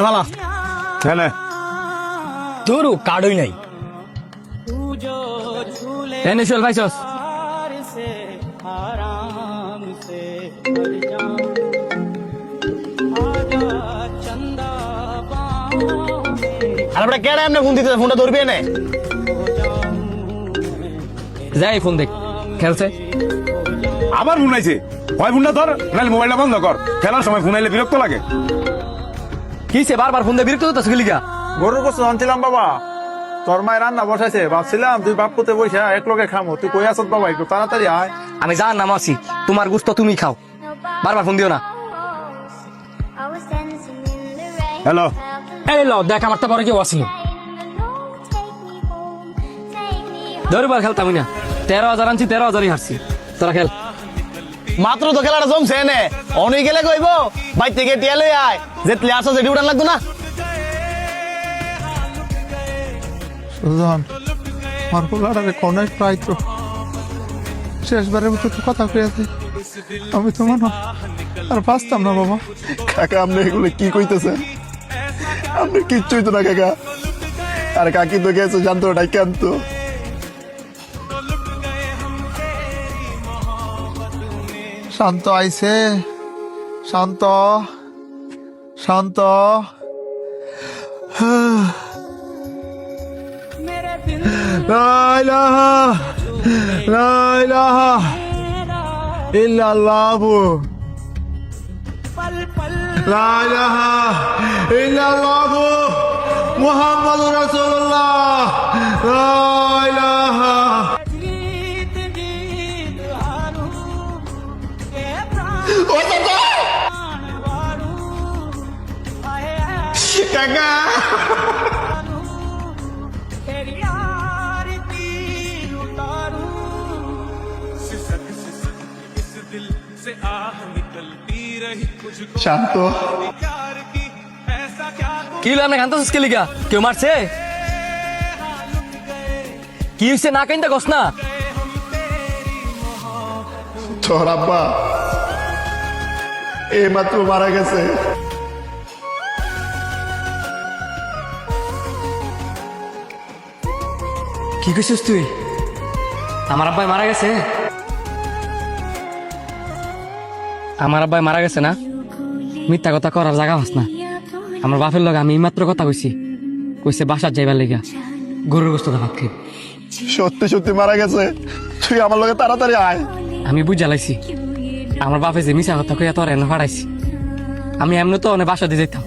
বালা হ্যাঁ তোর কার্ডই নাই এনে চল ভাইছস আর আমরা কেডা এমনি ফোন দিতে ফোনটা ধরবি না যাই ফোন দেখ খেলছে আবার ফোন আইছে হয় ফোনটা ধর নাহলে মোবাইলটা বন্ধ কর খেলার সময় ফোন আইলে বিরক্ত লাগে কিসে বারবার ফোন দিয়ে বিরক্ত হতো গেলিগা গরুর গোস্ত আনছিলাম বাবা, তোর মায়ের রান্না বসাইছে, ভাবছিলাম তুই বাপুতে বসে এক লগে খামো, তুই কই আসত বাবা, একটু তাড়াতাড়ি আয়। আমি যার নাম আছি তোমার গুস্ত তুমি খাও বারবার ফোন দিও না হ্যালো এই ল দেখ আমার তো পরে কেউ আসিল ধরবার খেলতাম না 13,000 আনছি 13,000ই হারছি তোরা খেল মাত্র তো খেলাটা জমছে এনে অনেক গেলে কইব বাইর থেকে টিয়া লই আয় যে প্লেয়ার আছে সেটি উঠান লাগতো না সুজন, আমার পোলাটারে কোনায় প্রায় তো শেষবারের মতো তো কথা কইয়াছি, আমি তো মনে আর বাঁচতাম না বাবা। কাকা আপনি এগুলো কি কইতেছেন? আপনি কিচ্ছুই তো না কাকা। আর কাকি তো গেছে জানতো ওটাই কেনতো। শান্ত আইছে, শান্ত শান্ত লা ইলাহা লা ইলাহা ইল্লাল্লাহু লা ইলাহা ইল্লাল্লাহু মুহাম্মাদুর রাসূলুল্লাহ লা ইলাহা। কাকা শান্ত, কি হলো আপনি কান্তাছিস গেলিগা কেউ মারছে কি হইছে না কাইন্দা কস না তোর আব্বা এই মাত্র মারা গেছে। কি কইছিস তুই আমার আব্বাই মারা গেছে আমার আব্বাই মারা গেছে না মিথ্যা কথা করার জায়গা পাস না আমার বাপের লগে আমি মাত্র কথা কইছি কইছে বাসার যাইবার লেগা গরুর গোস্ত ভাত খাই সত্যি সত্যি মারা গেছে, তুই আমার লগে তাড়াতাড়ি আয়। আমি বুঝ জ্বালাইছি আমার বাপে যে মিশা কথা কইয়া তোর এনে ফাড়াইছি আমি এমনি তো অনেক বাসা দিয়ে যেতাম